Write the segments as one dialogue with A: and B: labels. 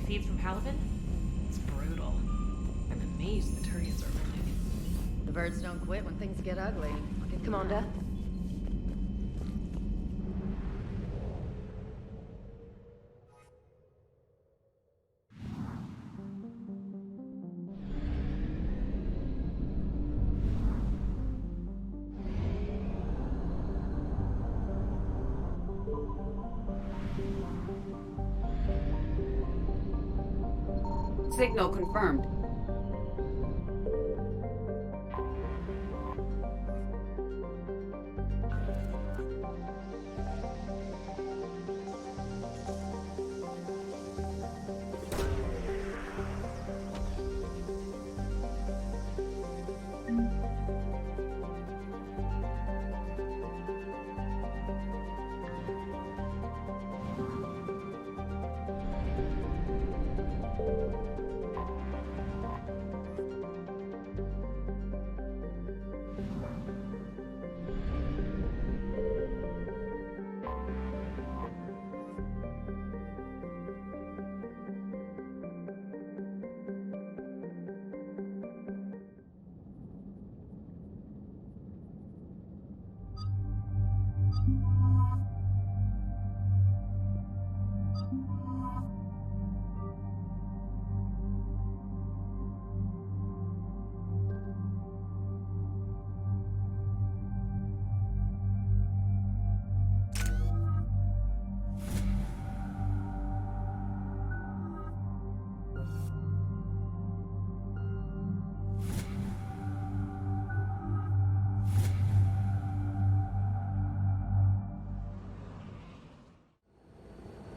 A: feeds from Halibut? It's brutal. I'm amazed the Turians are living.
B: The birds don't quit when things get ugly.
C: Commander?
D: Signal confirmed.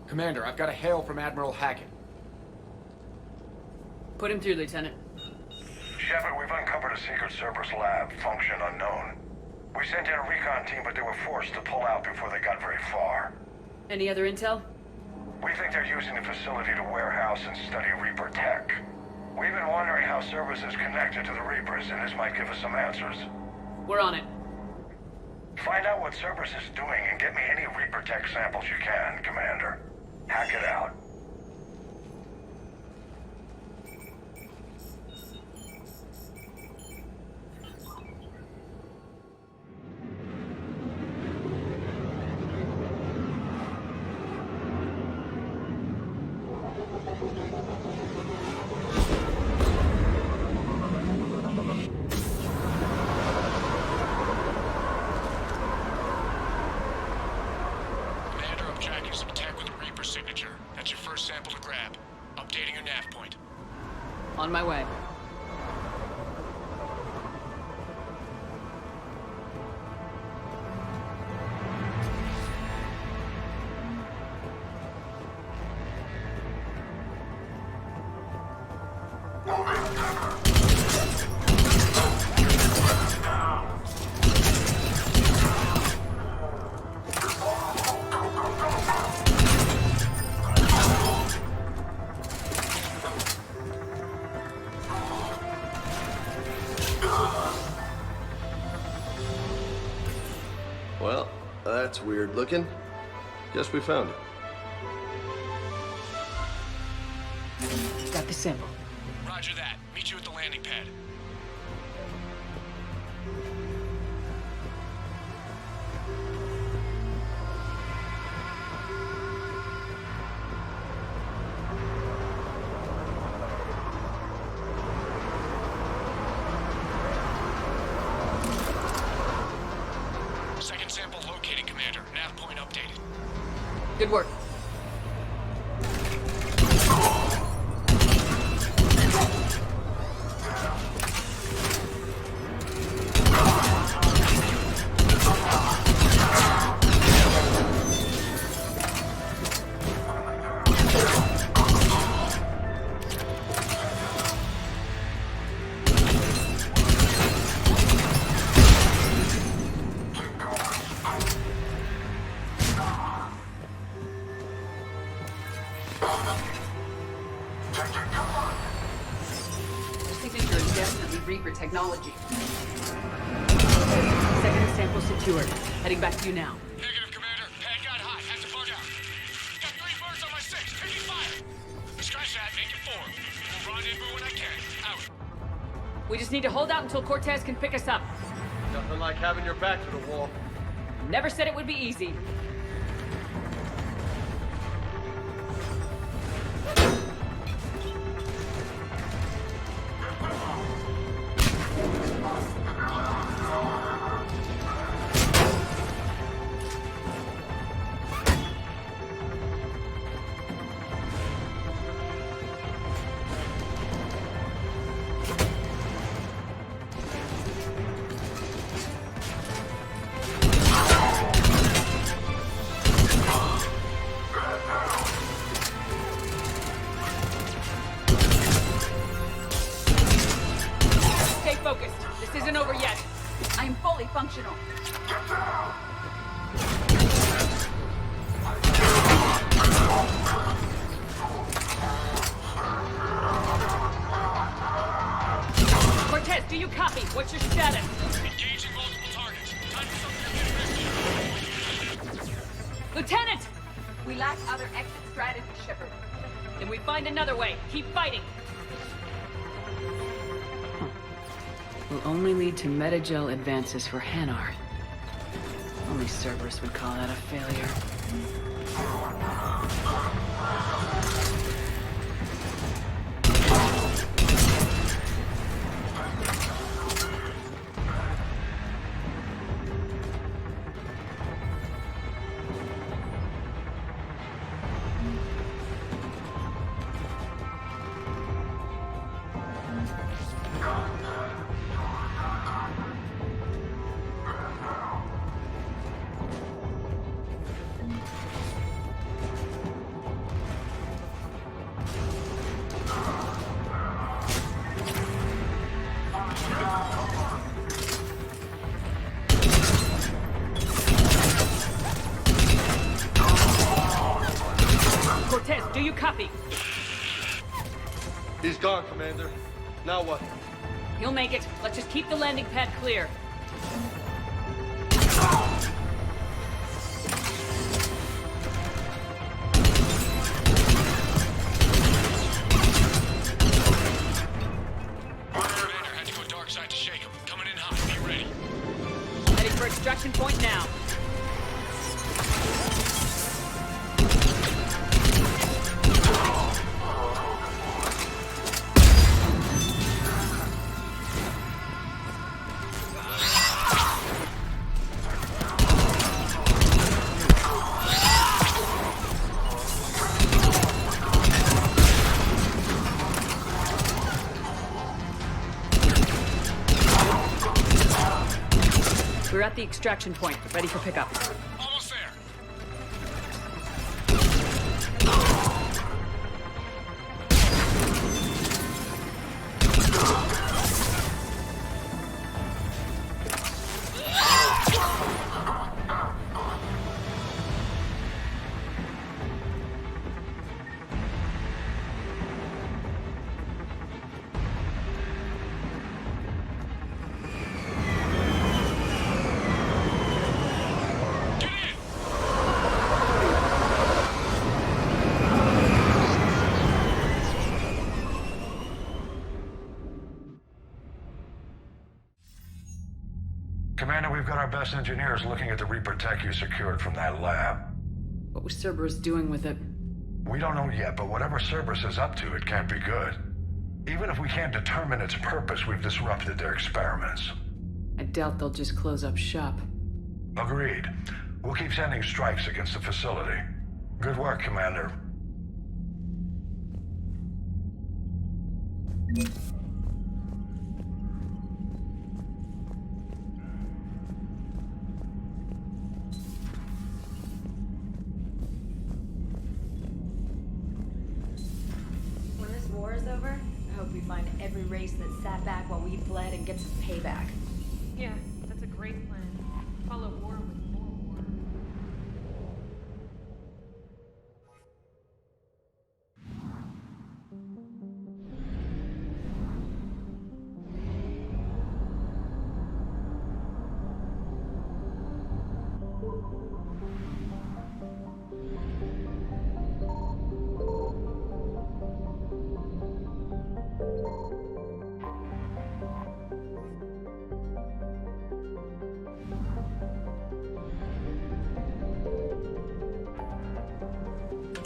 E: Commander, I've got a hail from Admiral Hackett.
D: Put him through, Lieutenant.
F: Shepard, we've uncovered a secret Cerberus lab, function unknown. We sent in a recon team, but they were forced to pull out before they got very far.
D: Any other intel?
F: We think they're using the facility to warehouse and study Reaper tech. We've been wondering how Cerberus is connected to the Reapers, and this might give us some answers.
D: We're on it.
F: Find out what Cerberus is doing and get me any Reaper tech samples you can, Commander. Hack it out.
D: On my way.
G: Well, that's weird looking. Guess we found it.
D: Got the sample.
H: Roger that. Meet you at the landing pad. Second sample located, Commander. Nav point updated.
D: Good work. Signature is definitely Reaper technology. Second sample secured. Heading back to you now.
H: Negative, Commander. Pad got hot. Had to bug out. Got 3 birds on my 6. Taking fire. The sky
D: We just need to hold out until Cortez can pick us up.
G: Nothing like having your back to the wall.
D: Never said it would be easy. Focused. This isn't over yet. I am fully functional. Cortez, do you copy? What's your status?
H: Engaging multiple targets. Time for something to
D: Lieutenant!
C: We lack other exit strategy, Shepard.
D: Then we find another way. Keep fighting. Will only lead to metagel advances for Hanar. Only Cerberus would call that a failure. Cortez, do you copy?
G: He's gone, Commander. Now what?
D: He'll make it. Let's just keep the landing pad clear.
H: Commander had to go dark side to shake him. Coming in hot. Be ready.
D: Heading for extraction point now. We're at the extraction point, ready for pickup.
H: Almost there.
F: Commander, we've got our best engineers looking at the Reaper tech you secured from that lab.
D: What was Cerberus doing with it?
F: We don't know yet, but whatever Cerberus is up to, it can't be good. Even if we can't determine its purpose, we've disrupted their experiments.
D: I doubt they'll just close up shop.
F: Agreed. We'll keep sending strikes against the facility. Good work, Commander.
B: When this war is over, I hope we find every race that sat back while we fled and get some payback.
A: Yeah, that's a great plan. Follow war with more war.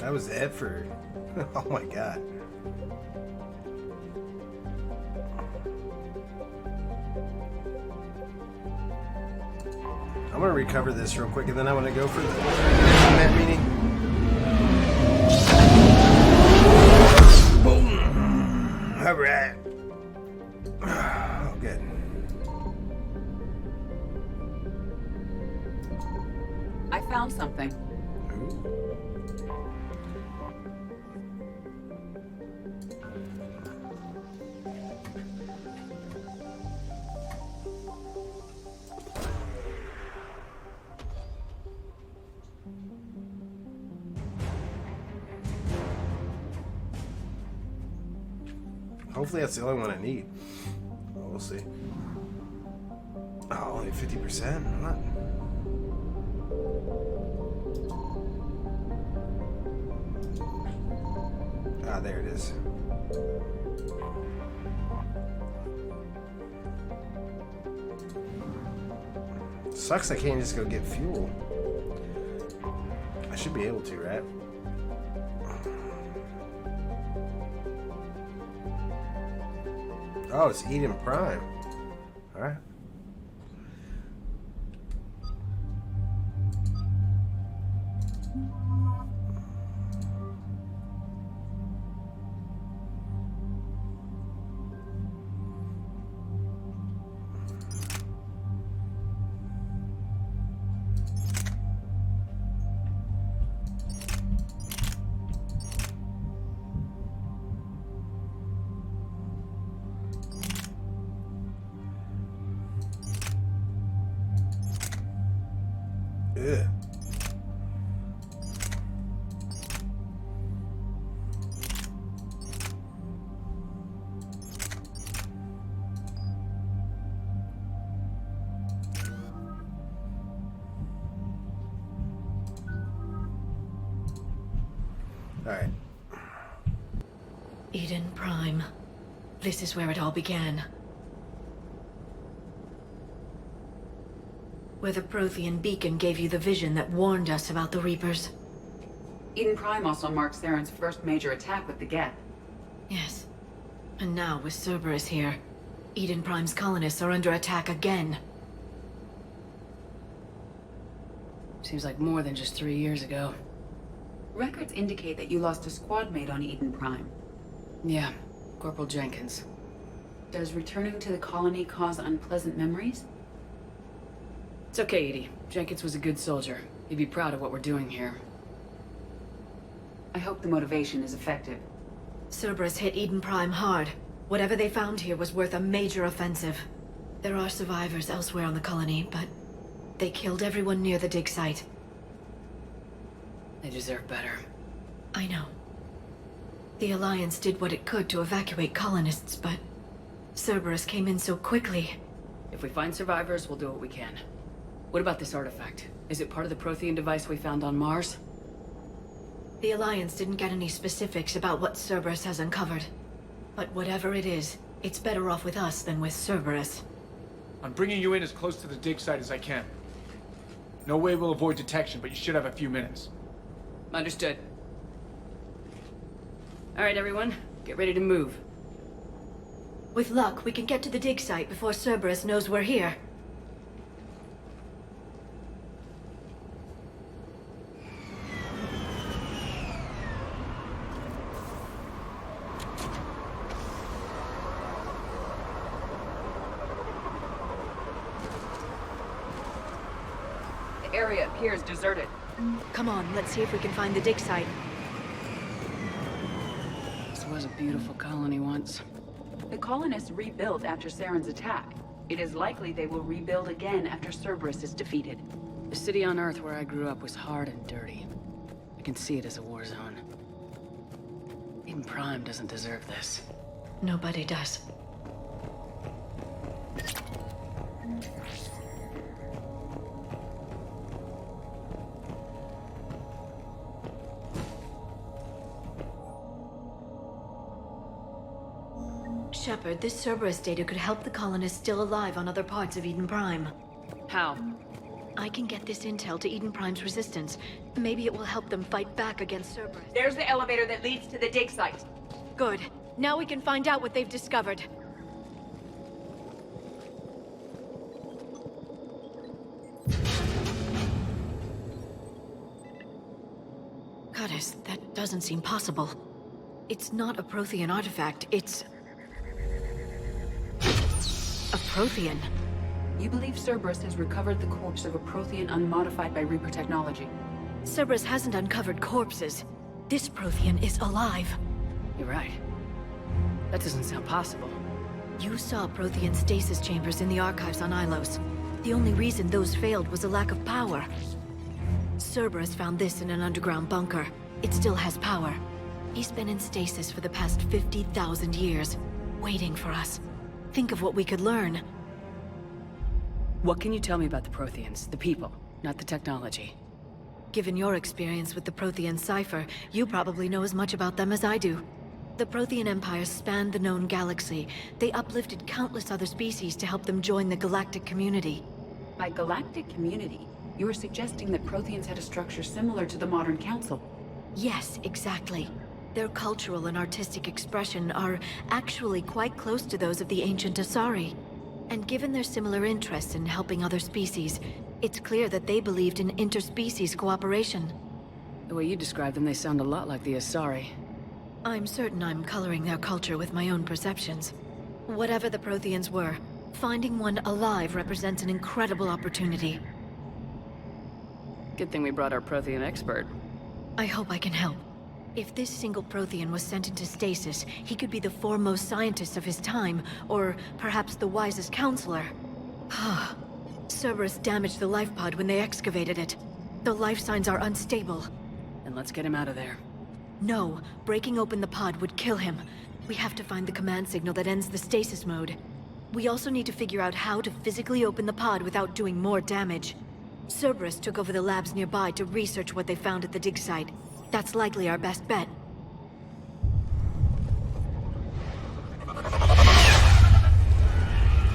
I: That was it for... Oh my god. I'm gonna recover this real quick and then I'm gonna go for the combat meeting. Boom! Alright. Oh, good.
D: I found something.
I: Hopefully that's the only one I need. Well, we'll see. Oh, only 50%? What? Ah, there it is. Sucks I can't just go get fuel. I should be able to, right? Oh, it's Eden Prime. Alright. Ugh. All right.
B: Eden Prime. This is where it all began. Where the Prothean beacon gave you the vision that warned us about the Reapers.
D: Eden Prime also marks Theron's first major attack with the Geth.
B: Yes. And now, with Cerberus here, Eden Prime's colonists are under attack again.
D: Seems like more than just 3 years ago. Records indicate that you lost a squad mate on Eden Prime. Yeah, Corporal Jenkins. Does returning to the colony cause unpleasant memories? It's okay, Edie. Jenkins was a good soldier. He'd be proud of what we're doing here. I hope the motivation is effective.
B: Cerberus hit Eden Prime hard. Whatever they found here was worth a major offensive. There are survivors elsewhere on the colony, but they killed everyone near the dig site.
D: They deserve better.
B: I know. The Alliance did what it could to evacuate colonists, but Cerberus came in so quickly.
D: If we find survivors, we'll do what we can. What about this artifact? Is it part of the Prothean device we found on Mars?
B: The Alliance didn't get any specifics about what Cerberus has uncovered. But whatever it is, it's better off with us than with Cerberus.
E: I'm bringing you in as close to the dig site as I can. No way we'll avoid detection, but you should have a few minutes.
D: Understood. All right, everyone. Get ready to move.
B: With luck, we can get to the dig site before Cerberus knows we're here.
D: The area appears deserted.
B: Come on, let's see if we can find the dig site.
D: This was a beautiful colony once. The colonists rebuilt after Saren's attack. It is likely they will rebuild again after Cerberus is defeated. The city on Earth where I grew up was hard and dirty. I can see it as a war zone. Eden Prime doesn't deserve this.
B: Nobody does. Shepard, this Cerberus data could help the colonists still alive on other parts of Eden Prime.
D: How?
B: I can get this intel to Eden Prime's resistance. Maybe it will help them fight back against Cerberus.
C: There's the elevator that leads to the dig site.
B: Good. Now we can find out what they've discovered. Goddess, that doesn't seem possible. It's not a Prothean artifact, it's... a Prothean.
D: You believe Cerberus has recovered the corpse of a Prothean unmodified by Reaper technology?
B: Cerberus hasn't uncovered corpses. This Prothean is alive.
D: You're right. That doesn't sound possible.
B: You saw Prothean stasis chambers in the archives on Ilos. The only reason those failed was a lack of power. Cerberus found this in an underground bunker. It still has power. He's been in stasis for the past 50,000 years, waiting for us. Think of what we could learn.
D: What can you tell me about the Protheans, the people, not the technology?
B: Given your experience with the Prothean cipher, you probably know as much about them as I do. The Prothean Empire spanned the known galaxy. They uplifted countless other species to help them join the galactic community.
D: By galactic community, you are suggesting that Protheans had a structure similar to the modern council.
B: Yes, exactly. Their cultural and artistic expression are actually quite close to those of the ancient Asari. And given their similar interests in helping other species, it's clear that they believed in interspecies cooperation.
D: The way you describe them, they sound a lot like the Asari.
B: I'm certain I'm coloring their culture with my own perceptions. Whatever the Protheans were, finding one alive represents an incredible opportunity.
D: Good thing we brought our Prothean expert.
B: I hope I can help. If this single Prothean was sent into stasis, he could be the foremost scientist of his time, or perhaps the wisest counselor. Cerberus damaged the life pod when they excavated it. The life signs are unstable.
D: Then let's get him out of there.
B: No, breaking open the pod would kill him. We have to find the command signal that ends the stasis mode. We also need to figure out how to physically open the pod without doing more damage. Cerberus took over the labs nearby to research what they found at the dig site. That's likely our best bet.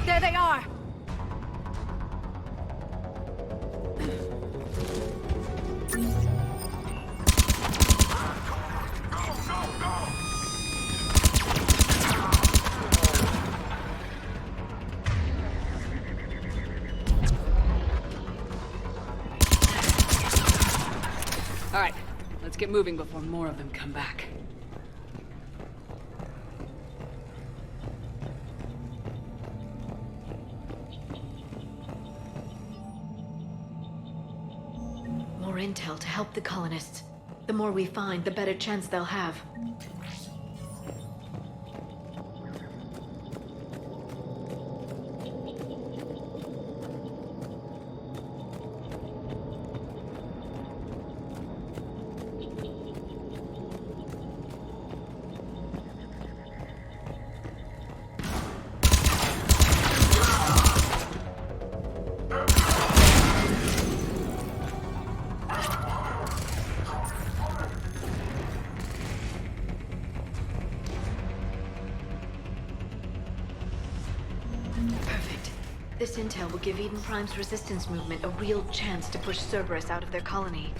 B: There they are!
D: All right, let's get moving before more of them come back.
B: More intel to help the colonists. The more we find, the better chance they'll have. Perfect. This intel will give Eden Prime's resistance movement a real chance to push Cerberus out of their colony.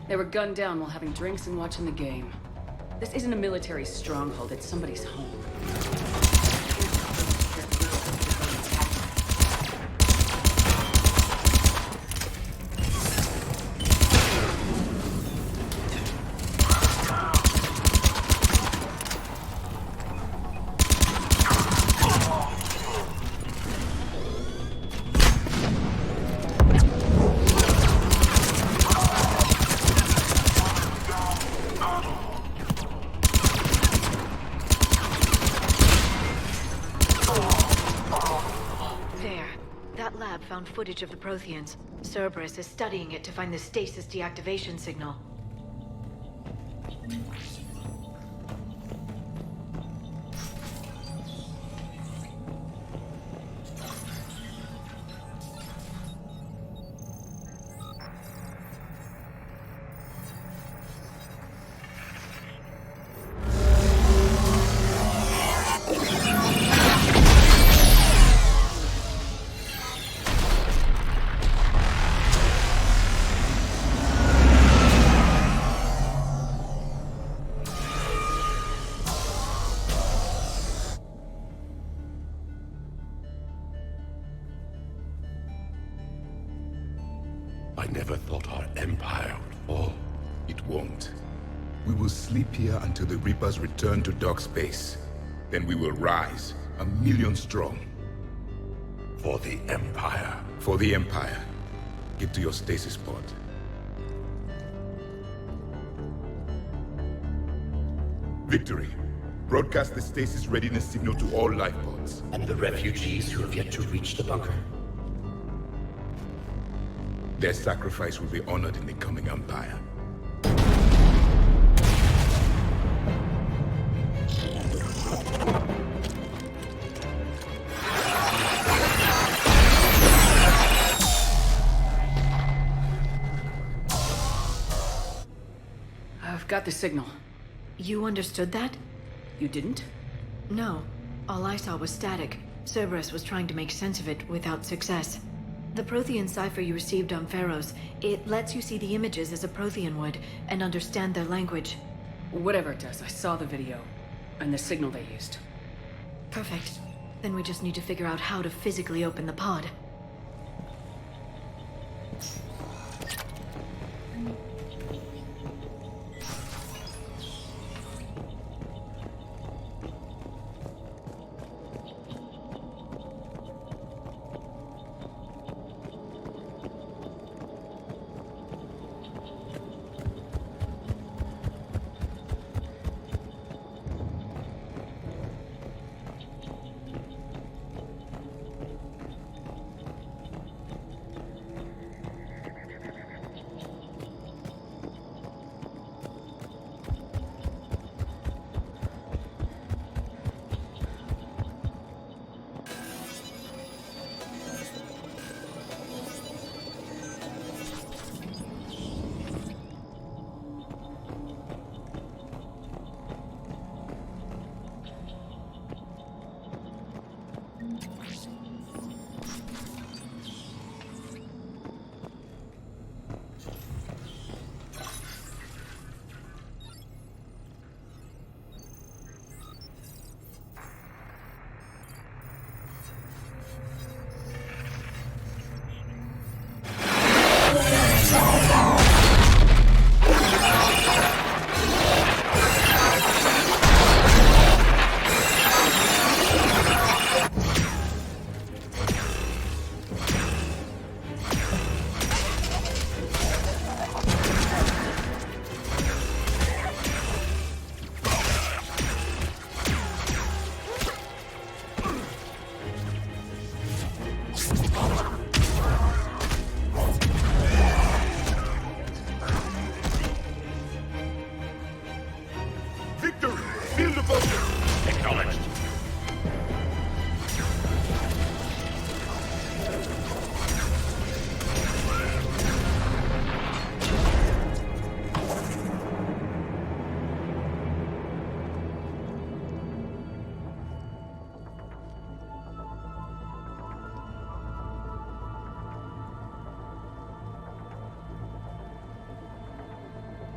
D: They were gunned down while having drinks and watching the game. This isn't a military stronghold, it's somebody's home.
B: found footage of the Protheans. Cerberus is studying it to find the stasis deactivation signal.
J: I never thought our empire would fall. It won't. We will sleep here until the Reapers return to dark space. Then we will rise, 1,000,000 strong. For the Empire. For the Empire. Get to your stasis pod. Victory. Broadcast the stasis readiness signal to all life pods.
K: And the refugees who have yet to reach the bunker.
J: Their sacrifice will be honored in the coming Empire.
D: I've got the signal.
B: You understood that?
D: You didn't?
B: No. All I saw was static. Cerberus was trying to make sense of it without success. The Prothean cipher you received on Pharaohs, it lets you see the images as a Prothean would, and understand their language.
D: Whatever it does, I saw the video. And the signal they used.
B: Perfect. Then we just need to figure out how to physically open the pod.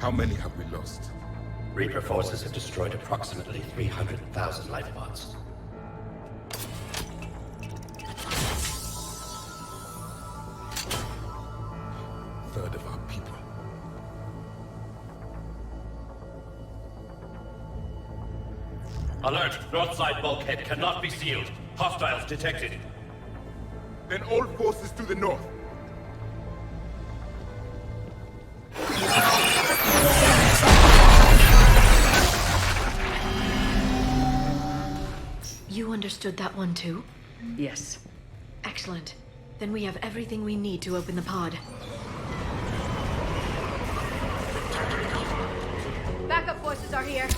J: How many have we lost?
K: Reaper forces have destroyed approximately 300,000 life pods.
J: Third of our people.
K: Alert! North side bulkhead cannot be sealed. Hostiles detected.
J: Then all forces to the north.
B: You understood that one too?
D: Yes.
B: Excellent. Then we have everything we need to open the pod. Backup forces are here.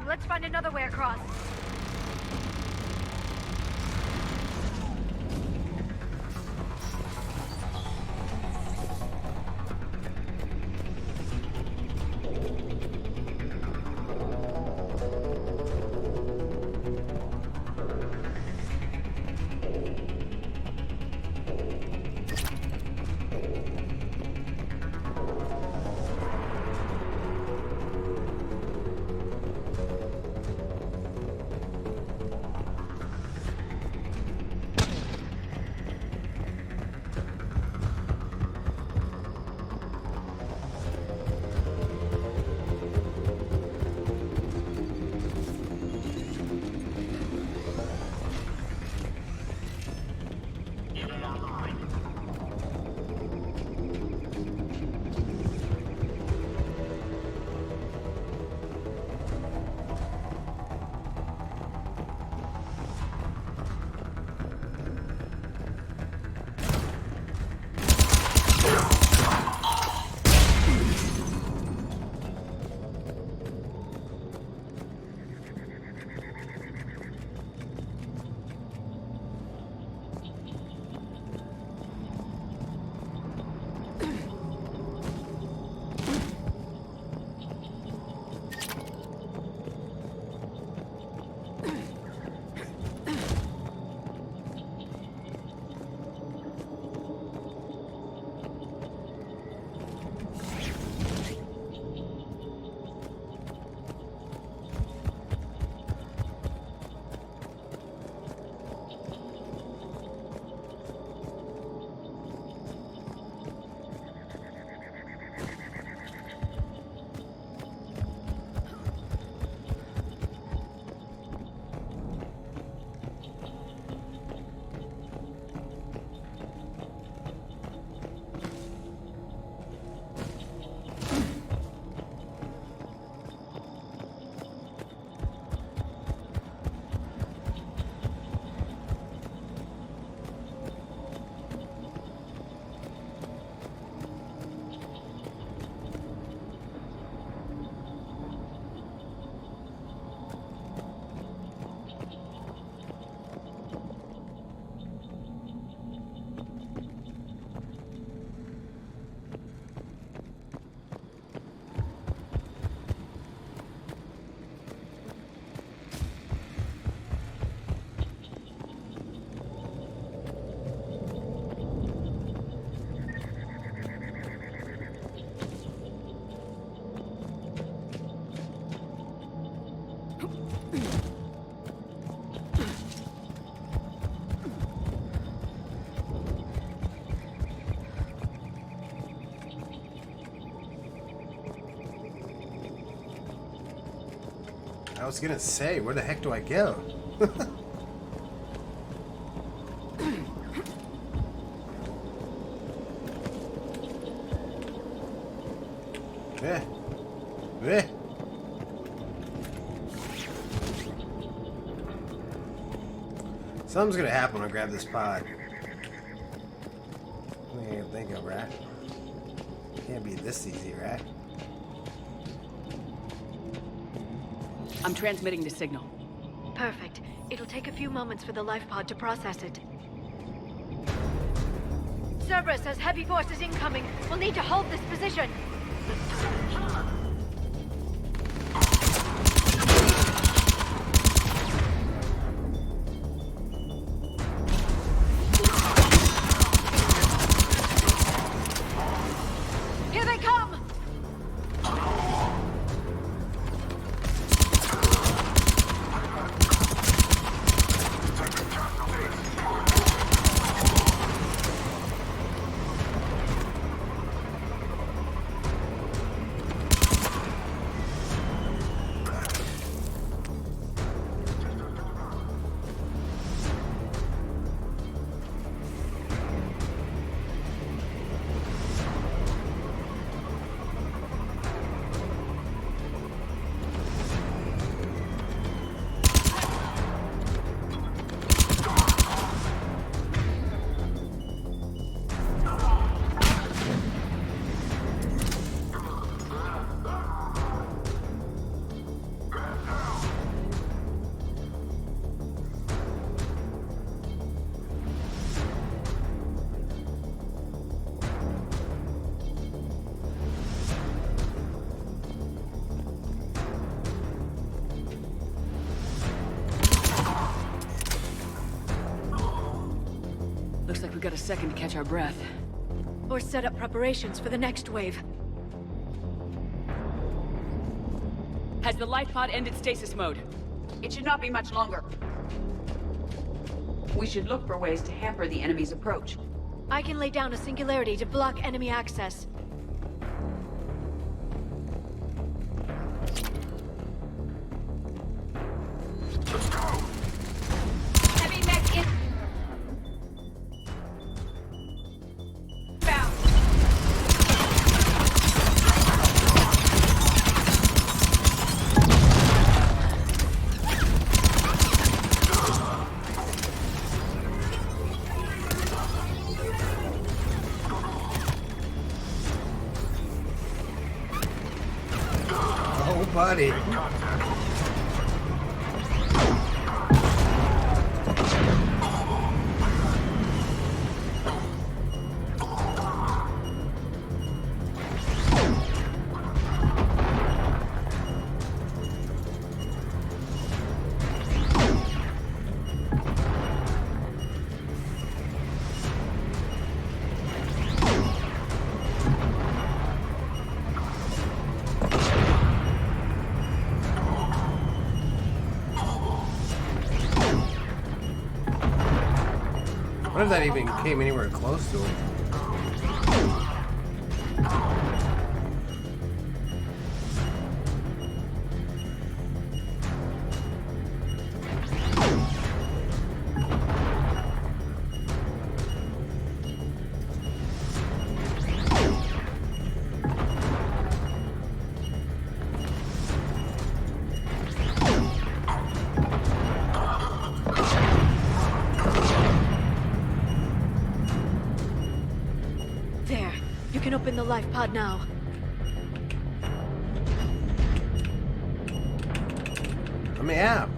B: Let's find another way across.
I: I was gonna say, where the heck do I go? Something's gonna happen when I grab this pod. I can't think of, right? Can't be this easy, right?
D: I'm transmitting the signal.
B: Perfect. It'll take a few moments for the life pod to process it. Cerberus has heavy forces incoming. We'll need to hold this position. Here they come!
D: Looks like we got a second to catch our breath.
B: Or set up preparations for the next wave.
D: Has the life pod ended stasis mode?
C: It should not be much longer. We should look for ways to hamper the enemy's approach.
B: I can lay down a singularity to block enemy access.
C: Heavy mech in... Found.
I: Oh, buddy. What if that even came anywhere close to him?
B: There. You can open the life pod now.
I: Let me out.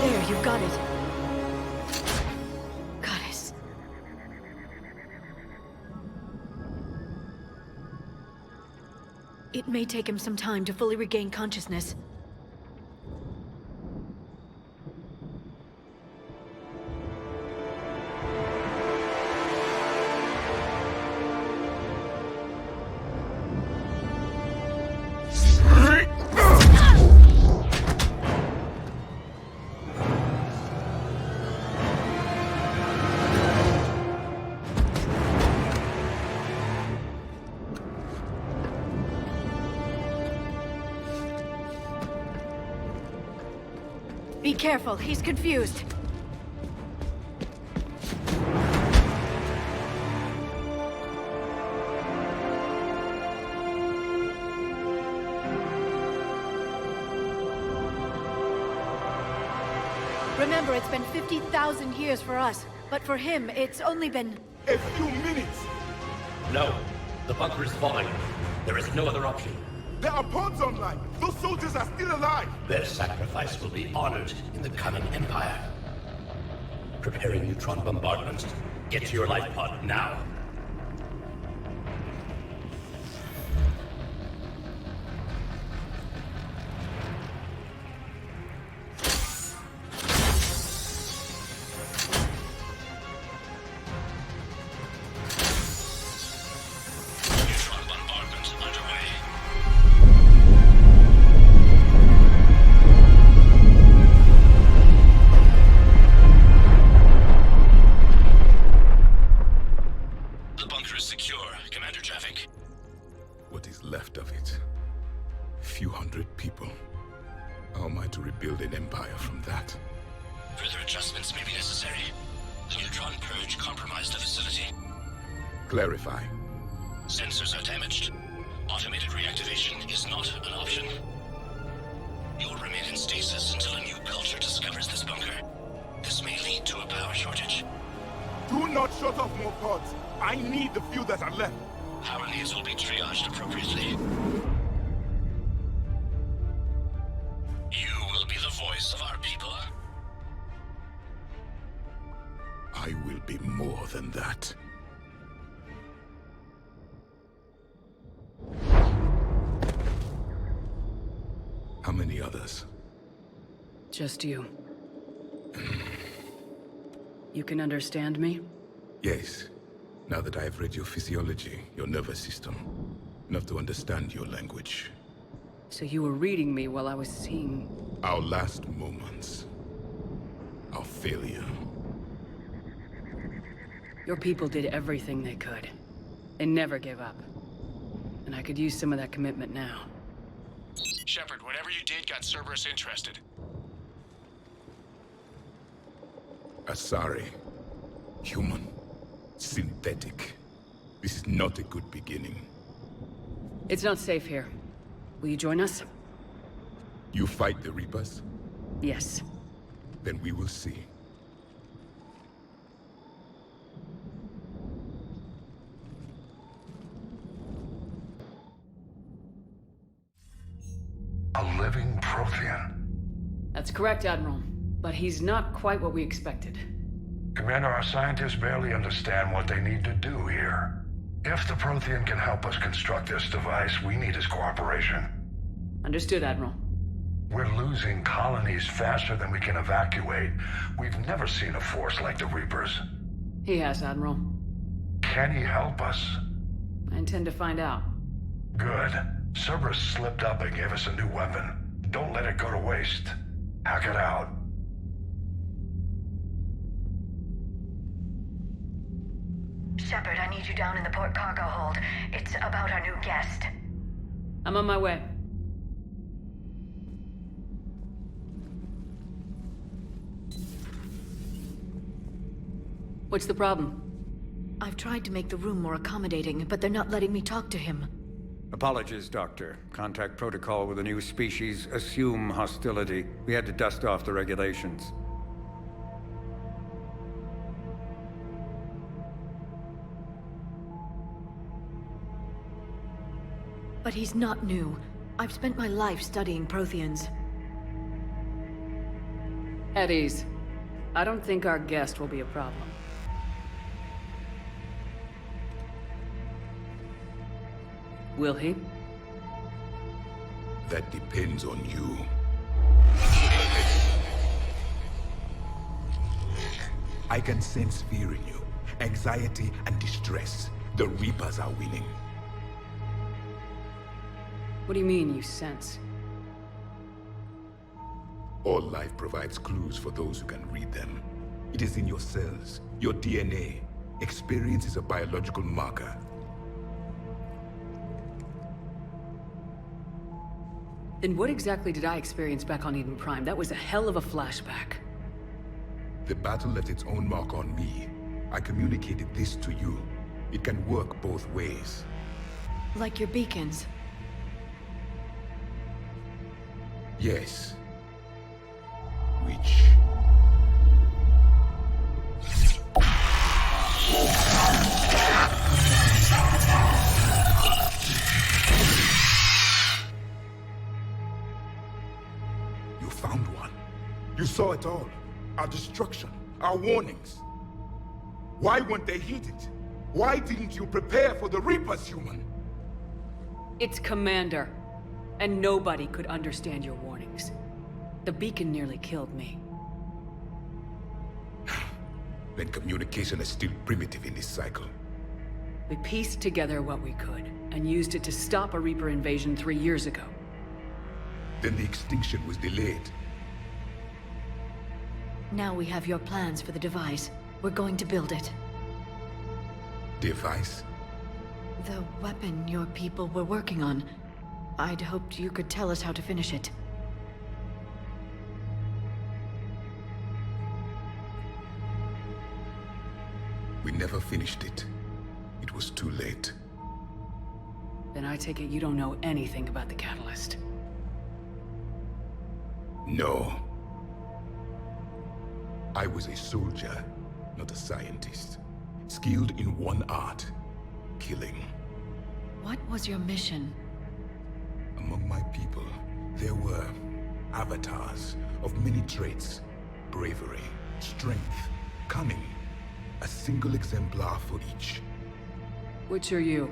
B: There, you've got it. Goddess. It may take him some time to fully regain consciousness. Be careful, he's confused. Remember, it's been 50,000 years for us, but for him, it's only been...
J: A few minutes!
K: No. The bunker is falling. There is no other option.
J: There are pods online! Those soldiers are still alive!
K: Their sacrifice will be honored in the coming Empire. Preparing neutron bombardment. Get to your life pod now.
J: What is left of it? A few hundred people. How am I to rebuild an empire from that?
H: Further adjustments may be necessary. The neutron purge compromised the facility.
J: Clarify.
H: Sensors are damaged. Automated reactivation is not an option. You will remain in stasis until a new culture discovers this bunker. This may lead to a power shortage.
J: Do not shut off more pods. I need the few that are left.
H: Power needs will be triaged appropriately. You will be the voice of our people.
J: I will be more than that. How many others?
D: Just you. You can understand me?
J: Yes. Now that I have read your physiology, your nervous system, enough to understand your language.
D: So you were reading me while I was seeing...
J: Our last moments. Our failure.
D: Your people did everything they could. They never gave up. And I could use some of that commitment now.
H: Shepard, whatever you did got Cerberus interested.
J: Asari. Human. Synthetic. This is not a good beginning.
D: It's not safe here. Will you join us?
J: You fight the Reapers?
D: Yes.
J: Then we will see.
F: A living Prothean.
D: That's correct, Admiral. But he's not quite what we expected.
F: Commander, our scientists barely understand what they need to do here. If the Prothean can help us construct this device, we need his cooperation.
D: Understood, Admiral.
F: We're losing colonies faster than we can evacuate. We've never seen a force like the Reapers.
D: He has, Admiral.
F: Can he help us?
D: I intend to find out.
F: Good. Cerberus slipped up and gave us a new weapon. Don't let it go to waste. Hack it out.
B: Shepard, I need you down in the port cargo hold. It's about our new guest.
D: I'm on my way. What's the problem?
B: I've tried to make the room more accommodating, but they're not letting me talk to him.
L: Apologies, Doctor. Contact protocol with a new species. Assume hostility. We had to dust off the regulations.
B: But he's not new. I've spent my life studying Protheans.
D: At ease. I don't think our guest will be a problem. Will he?
J: That depends on you. I can sense fear in you. Anxiety and distress. The Reapers are winning.
D: What do you mean, you sense?
J: All life provides clues for those who can read them. It is in your cells, your DNA. Experience is a biological marker.
D: Then what exactly did I experience back on Eden Prime? That was a hell of a flashback.
J: The battle left its own mark on me. I communicated this to you. It can work both ways.
B: Like your beacons.
J: Yes. Which... You found one. You saw it all. Our destruction, our warnings. Why weren't they heeded? Why didn't you prepare for the Reapers, human?
D: It's Commander. And nobody could understand your warnings. The beacon nearly killed me.
J: Then communication is still primitive in this cycle.
D: We pieced together what we could, and used it to stop a Reaper invasion 3 years ago.
J: Then the extinction was delayed.
B: Now we have your plans for the device. We're going to build it.
J: Device?
B: The weapon your people were working on. I'd hoped you could tell us how to finish it.
J: We never finished it. It was too late.
D: Then I take it you don't know anything about the catalyst.
J: No. I was a soldier, not a scientist. Skilled in one art, killing.
B: What was your mission?
J: Among my people, there were avatars of many traits. Bravery, strength, cunning. A single exemplar for each.
D: Which are you?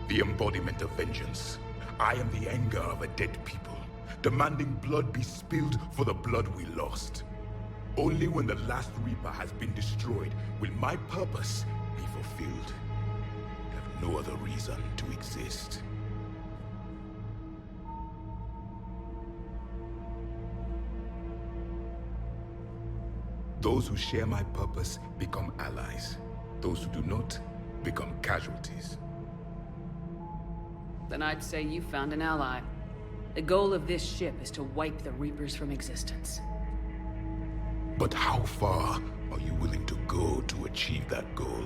J: The embodiment of vengeance. I am the anger of a dead people, demanding blood be spilled for the blood we lost. Only when the last Reaper has been destroyed will my purpose be fulfilled. I have no other reason to exist. Those who share my purpose become allies. Those who do not become casualties.
D: Then I'd say you found an ally. The goal of this ship is to wipe the Reapers from existence.
J: But how far are you willing to go to achieve that goal?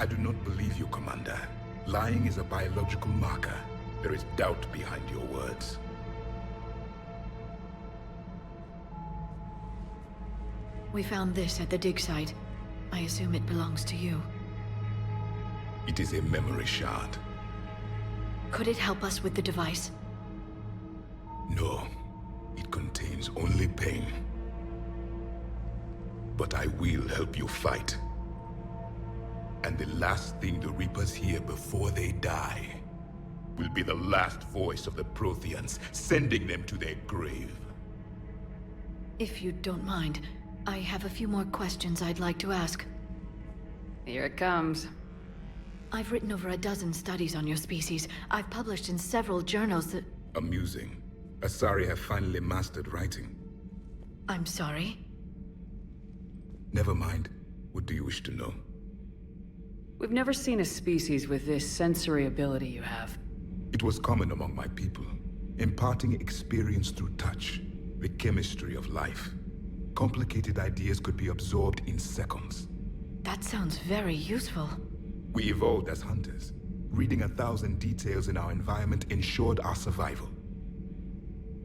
J: I do not believe you, Commander. Lying is a biological marker. There is doubt behind your words.
B: We found this at the dig site. I assume it belongs to you.
J: It is a memory shard.
B: Could it help us with the device?
J: No, it contains only pain. But I will help you fight. And the last thing the Reapers hear before they die will be the last voice of the Protheans, sending them to their grave.
B: If you don't mind, I have a few more questions I'd like to ask.
D: Here it comes.
B: I've written over a dozen studies on your species. I've published in several journals that...
J: Amusing. Asari have finally mastered writing.
B: I'm sorry?
J: Never mind. What do you wish to know?
D: We've never seen a species with this sensory ability you have.
J: It was common among my people, imparting experience through touch, the chemistry of life. Complicated ideas could be absorbed in seconds.
B: That sounds very useful.
J: We evolved as hunters. Reading 1,000 details in our environment ensured our survival.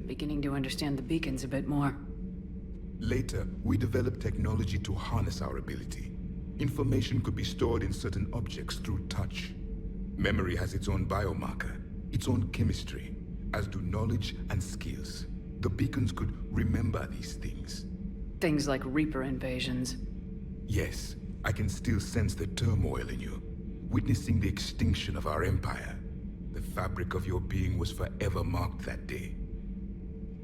D: Beginning to understand the beacons a bit more.
J: Later, we developed technology to harness our ability. Information could be stored in certain objects through touch. Memory has its own biomarker, its own chemistry, as do knowledge and skills. The beacons could remember these things.
D: Things like Reaper invasions.
J: Yes, I can still sense the turmoil in you, witnessing the extinction of our empire. The fabric of your being was forever marked that day.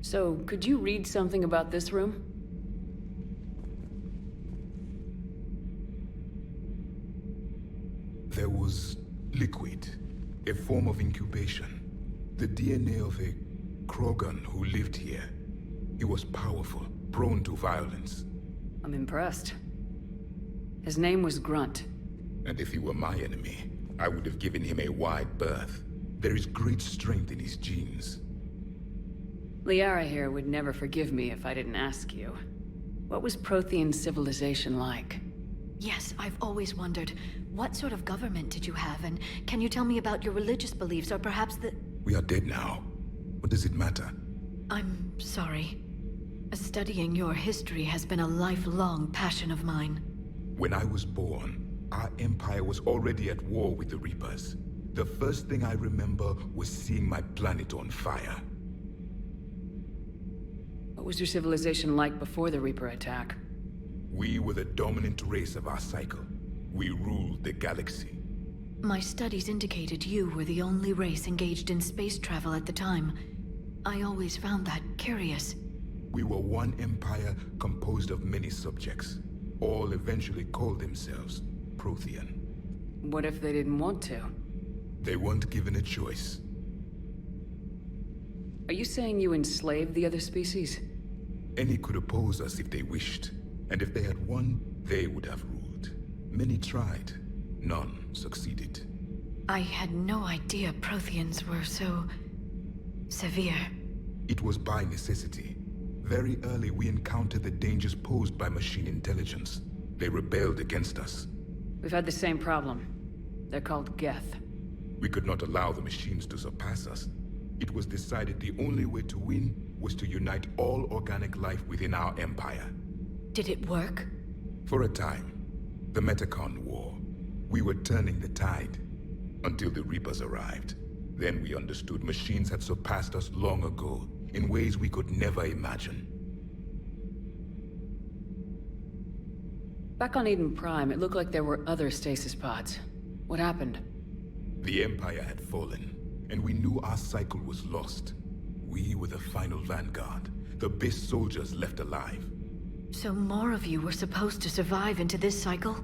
D: So, could you read something about this room?
J: There was liquid, a form of incubation. The DNA of a Krogan who lived here. He was powerful, prone to violence.
D: I'm impressed. His name was Grunt.
J: And if he were my enemy, I would have given him a wide berth. There is great strength in his genes.
D: Liara here would never forgive me if I didn't ask you. What was Prothean civilization like?
B: Yes, I've always wondered, what sort of government did you have, and can you tell me about your religious beliefs, or perhaps the...
J: We are dead now. What does it matter?
B: I'm sorry. Studying your history has been a lifelong passion of mine.
J: When I was born, our empire was already at war with the Reapers. The first thing I remember was seeing my planet on fire.
D: What was your civilization like before the Reaper attack?
J: We were the dominant race of our cycle. We ruled the galaxy.
B: My studies indicated you were the only race engaged in space travel at the time. I always found that curious.
J: We were one empire composed of many subjects. All eventually called themselves Prothean.
D: What if they didn't want to?
J: They weren't given a choice.
D: Are you saying you enslaved the other species?
J: Any could oppose us if they wished. And if they had won, they would have ruled. Many tried. None succeeded.
B: I had no idea Protheans were so... severe.
J: It was by necessity. Very early we encountered the dangers posed by machine intelligence. They rebelled against us.
D: We've had the same problem. They're called Geth.
J: We could not allow the machines to surpass us. It was decided the only way to win was to unite all organic life within our empire.
B: Did it work?
J: For a time. The Metacon War. We were turning the tide. Until the Reapers arrived. Then we understood machines had surpassed us long ago, in ways we could never imagine.
D: Back on Eden Prime, it looked like there were other stasis pods. What happened?
J: The Empire had fallen, and we knew our cycle was lost. We were the final vanguard, the best soldiers left alive.
B: So more of you were supposed to survive into this cycle?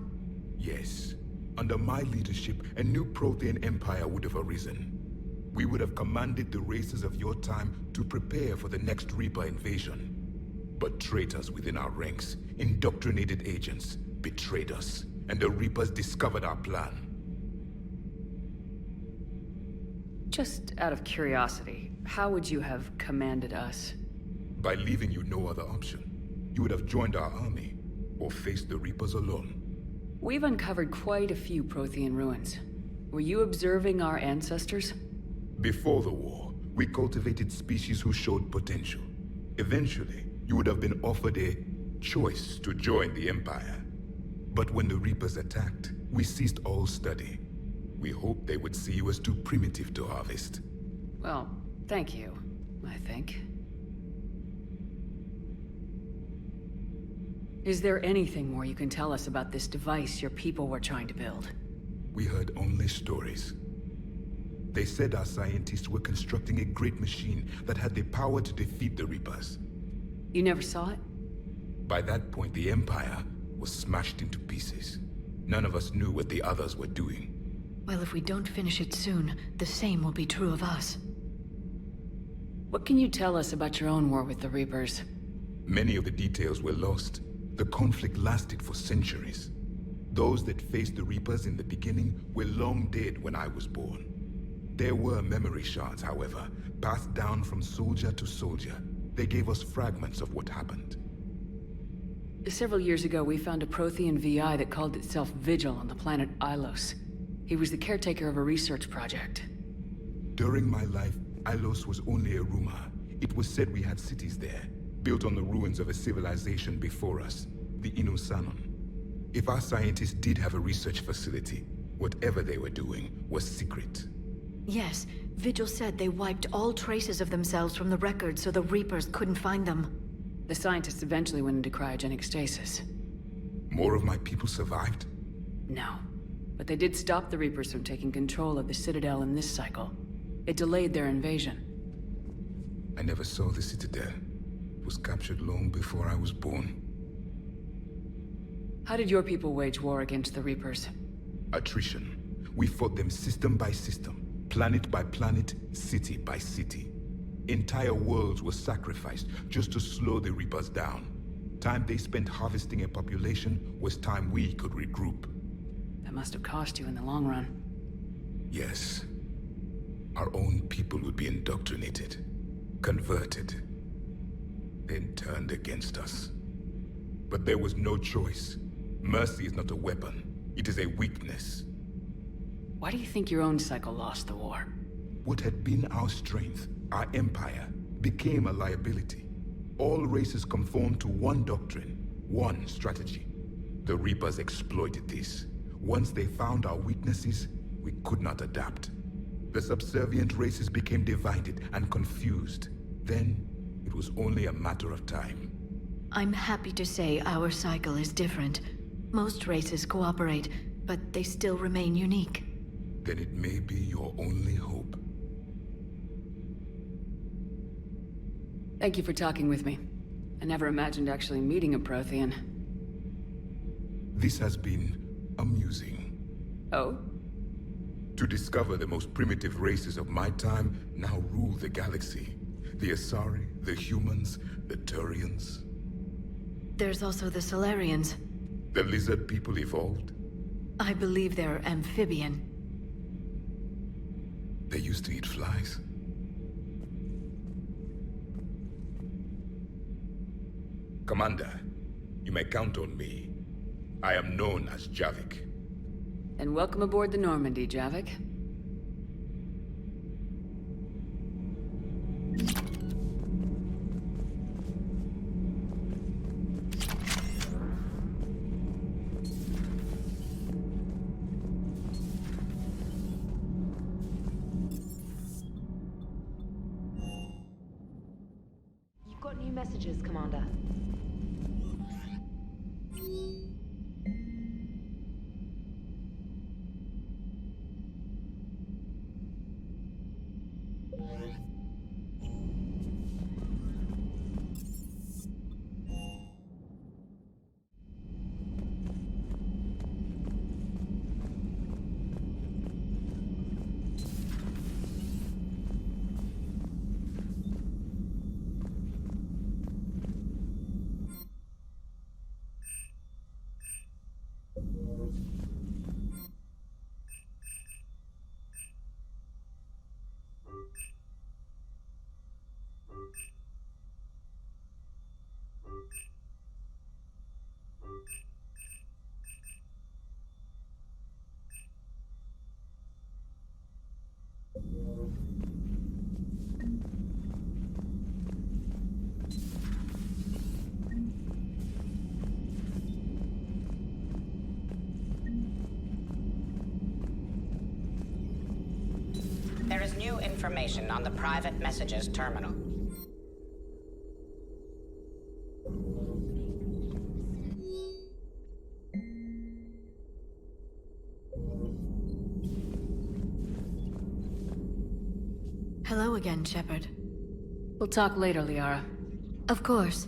J: Yes. Under my leadership, a new Prothean empire would have arisen. We would have commanded the races of your time to prepare for the next Reaper invasion. But traitors within our ranks, indoctrinated agents, betrayed us, and the Reapers discovered our plan.
D: Just out of curiosity, how would you have commanded us?
J: By leaving you no other option. You would have joined our army, or faced the Reapers alone.
D: We've uncovered quite a few Prothean ruins. Were you observing our ancestors?
J: Before the war, we cultivated species who showed potential. Eventually, you would have been offered a choice to join the Empire. But when the Reapers attacked, we ceased all study. We hoped they would see you as too primitive to harvest.
D: Well, thank you, I think. Is there anything more you can tell us about this device your people were trying to build?
J: We heard only stories. They said our scientists were constructing a great machine that had the power to defeat the Reapers.
D: You never saw it?
J: By that point, the Empire was smashed into pieces. None of us knew what the others were doing.
B: Well, if we don't finish it soon, the same will be true of us.
D: What can you tell us about your own war with the Reapers?
J: Many of the details were lost. The conflict lasted for centuries. Those that faced the Reapers in the beginning were long dead when I was born. There were memory shards, however, passed down from soldier to soldier. They gave us fragments of what happened.
D: Several years ago, we found a Prothean VI that called itself Vigil on the planet Ilos. He was the caretaker of a research project.
J: During my life, Ilos was only a rumor. It was said we had cities there, built on the ruins of a civilization before us, the Inusanon. If our scientists did have a research facility, whatever they were doing was secret.
B: Yes, Vigil said they wiped all traces of themselves from the records so the Reapers couldn't find them.
D: The scientists eventually went into cryogenic stasis.
J: More of my people survived?
D: No. But they did stop the Reapers from taking control of the Citadel in this cycle. It delayed their invasion.
J: I never saw the Citadel. It was captured long before I was born.
D: How did your people wage war against the Reapers?
J: Attrition. We fought them system by system, planet by planet, city by city. Entire worlds were sacrificed just to slow the Reapers down. Time they spent harvesting a population was time we could regroup.
D: That must have cost you in the long run.
J: Yes. Our own people would be indoctrinated, converted, then turned against us. But there was no choice. Mercy is not a weapon. It is a weakness.
D: Why do you think your own cycle lost the war?
J: What had been our strength, our empire, became a liability. All races conformed to one doctrine, one strategy. The Reapers exploited this. Once they found our weaknesses, we could not adapt. The subservient races became divided and confused. Then, it was only a matter of time.
B: I'm happy to say our cycle is different. Most races cooperate, but they still remain unique.
J: Then it may be your only hope.
D: Thank you for talking with me. I never imagined actually meeting a Prothean.
J: This has been amusing.
D: Oh?
J: To discover the most primitive races of my time now rule the galaxy. The Asari, the humans, the Turians.
B: There's also the Solarians.
J: The lizard people evolved.
B: I believe they're amphibian.
J: They used to eat flies. Commander, you may count on me. I am known as Javik.
D: And welcome aboard the Normandy, Javik.
M: You've got new messages, Commander.
N: There is new information on the private messages terminal.
B: Hello again, Shepard.
D: We'll talk later, Liara.
B: Of course.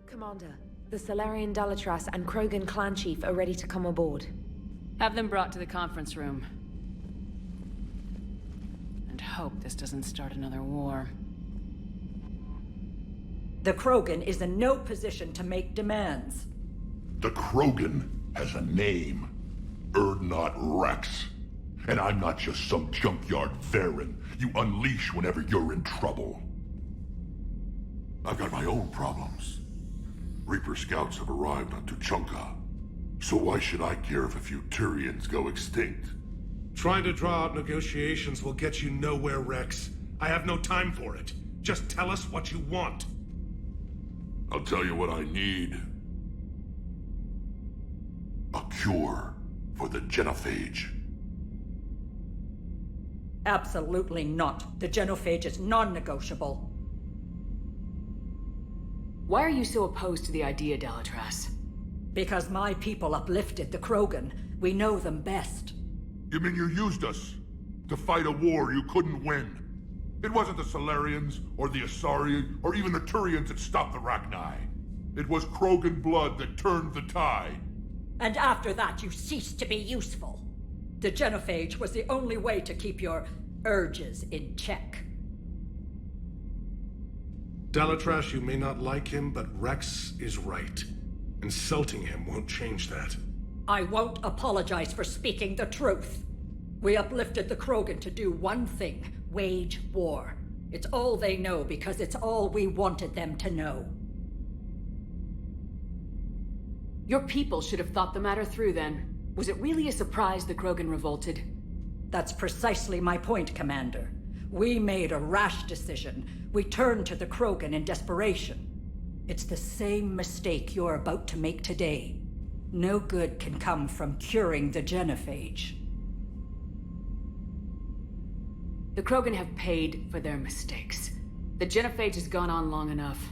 B: Commander, the Solarian Dalatras and Krogan clan chief are ready to come aboard.
D: Have them brought to the conference room. And hope this doesn't start another war.
O: The Krogan is in no position to make demands.
P: The Krogan has a name. Urdnot Rex.
J: And I'm not just some junkyard Varen you unleash whenever you're in trouble. I've got my own problems. Reaper scouts have arrived on Tuchanka. So why should I care if a few Turians go extinct?
P: Trying to draw out negotiations will get you nowhere, Rex. I have no time for it. Just tell us what you want.
J: I'll tell you what I need. A cure for the genophage.
O: Absolutely not. The genophage is non-negotiable.
A: Why are you so opposed to the idea, Delatras?
O: Because my people uplifted the Krogan. We know them best.
J: You mean you used us to fight a war you couldn't win? It wasn't the Solarians, or the Asari, or even the Turians that stopped the Rachni. It was Krogan blood that turned the tide.
O: And after that, you ceased to be useful. The genophage was the only way to keep your urges in check.
P: Delatras, you may not like him, but Rex is right. Insulting him won't change that.
O: I won't apologize for speaking the truth. We uplifted the Krogan to do one thing: wage war. It's all they know because it's all we wanted them to know.
A: Your people should have thought the matter through then. Was it really a surprise the Krogan revolted?
O: That's precisely my point, Commander. We made a rash decision. We turned to the Krogan in desperation. It's the same mistake you're about to make today. No good can come from curing the genophage.
A: The Krogan have paid for their mistakes. The genophage has gone on long enough.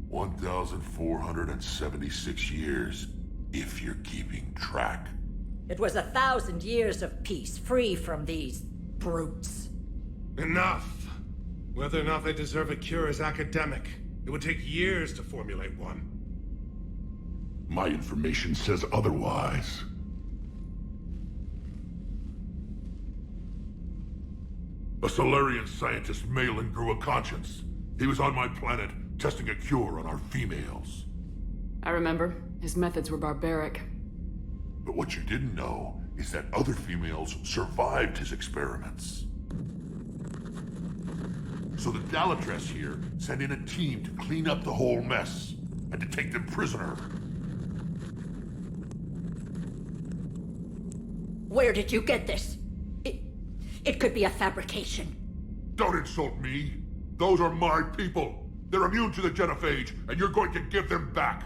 J: 1,476 years, if you're keeping track.
O: It was 1,000 years of peace, free from these brutes.
P: Enough! Whether or not they deserve a cure is academic. It would take years to formulate one.
J: My information says otherwise. A Solarian scientist, Malin, grew a conscience. He was on my planet, testing a cure on our females.
A: I remember. His methods were barbaric.
J: But what you didn't know is that other females survived his experiments. So the Delatras here sent in a team to clean up the whole mess, and to take them prisoner.
O: Where did you get this? It could be a fabrication.
J: Don't insult me. Those are my people. They're immune to the genophage, and you're going to give them back.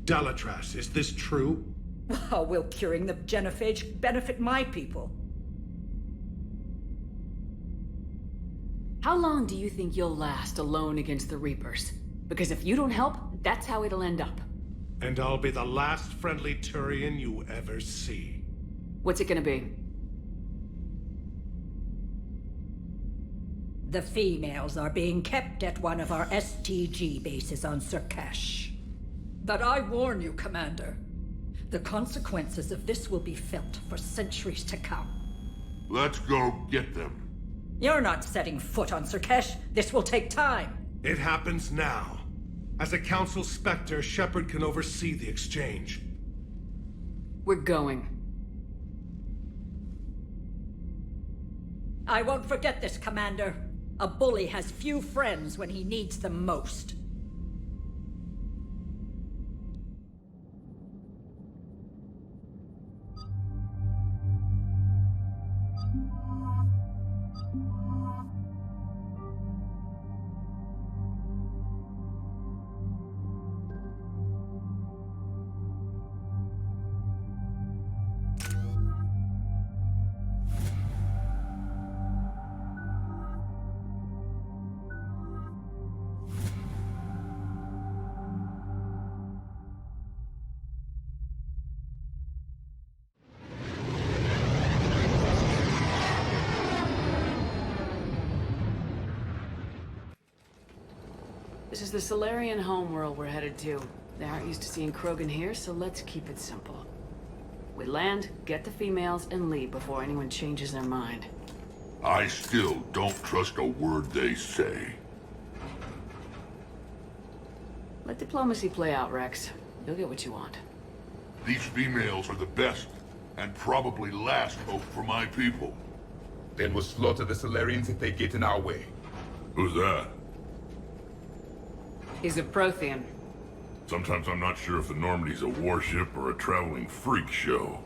P: Delatras, is this true?
O: How will curing the genophage benefit my people?
A: How long do you think you'll last alone against the Reapers? Because if you don't help, that's how it'll end up.
P: And I'll be the last friendly Turian you ever see.
A: What's it gonna be?
O: The females are being kept at one of our STG bases on Surkash. But I warn you, Commander. The consequences of this will be felt for centuries to come.
J: Let's go get them.
O: You're not setting foot on Surkash. This will take time.
P: It happens now. As a Council Spectre, Shepard can oversee the exchange.
A: We're going.
O: I won't forget this, Commander. A bully has few friends when he needs them most.
A: This is the Solarian homeworld we're headed to. They aren't used to seeing Krogan here, so let's keep it simple. We land, get the females, and leave before anyone changes their mind.
J: I still don't trust a word they say.
A: Let diplomacy play out, Rex. You'll get what you want.
J: These females are the best, and probably last hope for my people. Then we'll slaughter the Solarians if they get in our way.
Q: Who's that?
A: He's a Prothean.
Q: Sometimes I'm not sure if the Normandy's a warship or a traveling freak show.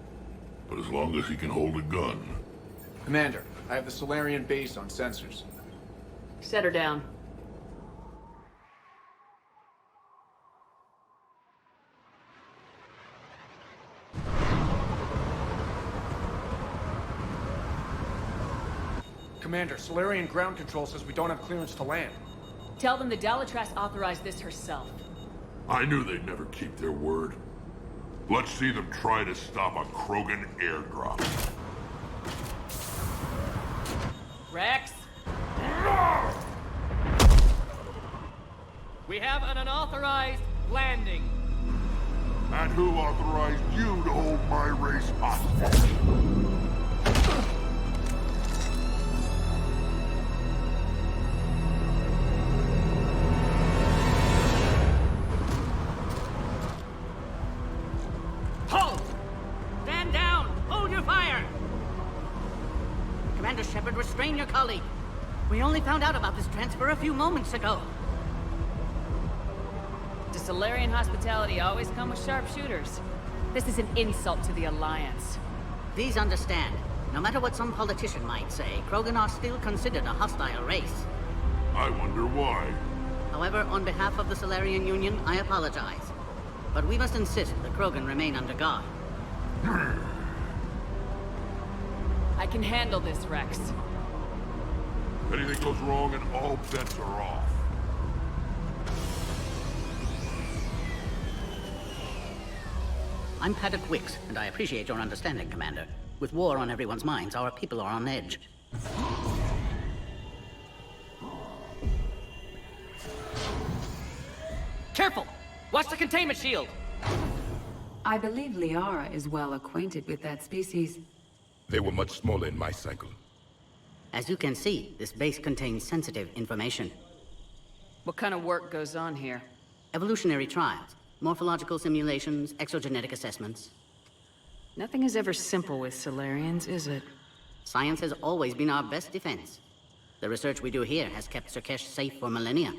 Q: But as long as he can hold a gun.
E: Commander, I have the Solarian base on sensors.
A: Set her down.
E: Commander, Solarian ground control says we don't have clearance to land.
A: Tell them the Dalatrass authorized this herself.
Q: I knew they'd never keep their word. Let's see them try to stop a Krogan airdrop.
R: Rex? We have an unauthorized landing.
Q: And who authorized you to hold my race hostage?
R: Halt! Stand down! Hold your fire!
N: Commander Shepard, restrain your colleague. We only found out about this transfer a few moments ago.
A: Does Solarian hospitality always come with sharpshooters? This is an insult to the Alliance.
N: Please understand, no matter what some politician might say, Krogan are still considered a hostile race.
Q: I wonder why.
N: However, on behalf of the Solarian Union, I apologize. But we must insist the Krogan remain under guard.
A: I can handle this, Rex.
Q: Anything goes wrong and all bets are off.
N: I'm Paddock Wicks, and I appreciate your understanding, Commander. With war on everyone's minds, our people are on edge.
R: Careful! Watch the containment shield!
D: I believe Liara is well acquainted with that species.
J: They were much smaller in my cycle.
N: As you can see, this base contains sensitive information.
A: What kind of work goes on here?
N: Evolutionary trials, morphological simulations, exogenetic assessments.
A: Nothing is ever simple with Solarians, is it?
N: Science has always been our best defense. The research we do here has kept Surkesh safe for millennia.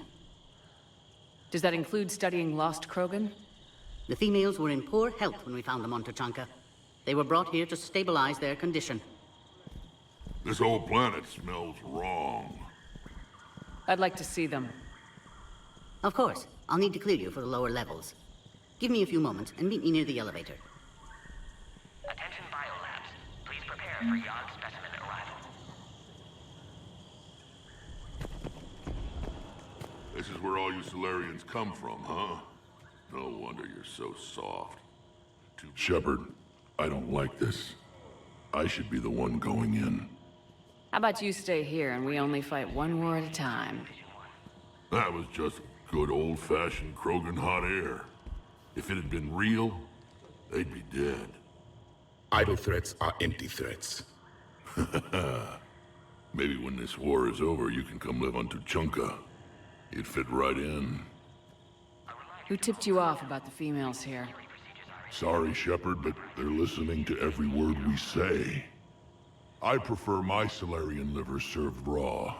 A: Does that include studying lost Krogan?
N: The females were in poor health when we found them on Tuchanka. They were brought here to stabilize their condition.
Q: This whole planet smells wrong.
A: I'd like to see them.
N: Of course. I'll need to clear you for the lower levels. Give me a few moments and meet me near the elevator.
S: Attention biolabs. Please prepare for Yon specimen arrival.
Q: This is where all you Solarians come from, huh? No wonder you're so soft. Shepard, I don't like this. I should be the one going in.
A: How about you stay here and we only fight one war at a time?
Q: That was just good old-fashioned Krogan hot air. If it had been real, they'd be dead.
J: Idle threats are empty threats.
Q: Maybe when this war is over, you can come live on Tuchanka. You'd fit right in.
A: Who tipped you off about the females here?
Q: Sorry, Shepard, but they're listening to every word we say. I prefer my Solarian liver served raw.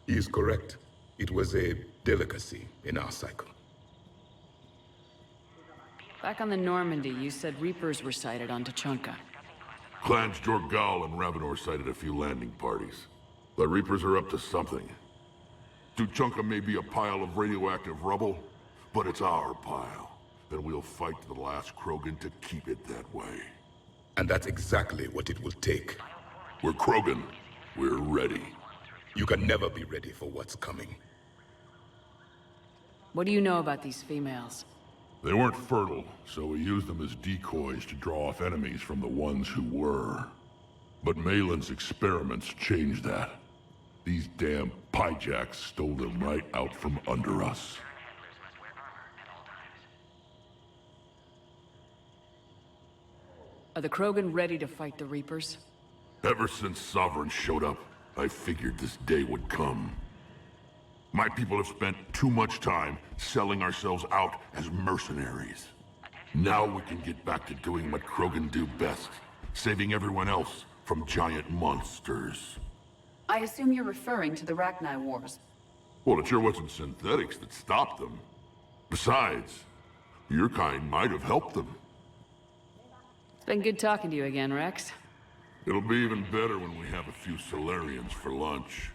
J: He is correct. It was a delicacy in our cycle.
A: Back on the Normandy, you said Reapers were sighted on Tuchanka.
Q: Clans Jorgal and Ravenor sighted a few landing parties. The Reapers are up to something. Tuchanka may be a pile of radioactive rubble, but it's our pile. And we'll fight to the last Krogan to keep it that way.
J: And that's exactly what it will take.
Q: We're Krogan. We're ready.
J: You can never be ready for what's coming.
A: What do you know about these females?
Q: They weren't fertile, so we used them as decoys to draw off enemies from the ones who were. But Malin's experiments changed that. These damn pyjacks stole them right out from under us.
A: Are the Krogan ready to fight the Reapers?
Q: Ever since Sovereign showed up, I figured this day would come. My people have spent too much time selling ourselves out as mercenaries. Now we can get back to doing what Krogan do best. saving everyone else from giant monsters.
C: I assume you're referring to the Rachni Wars.
Q: Well, it sure wasn't synthetics that stopped them. Besides, your kind might have helped them.
A: It's been good talking to you again, Rex.
Q: It'll be even better when we have a few Solarians for lunch.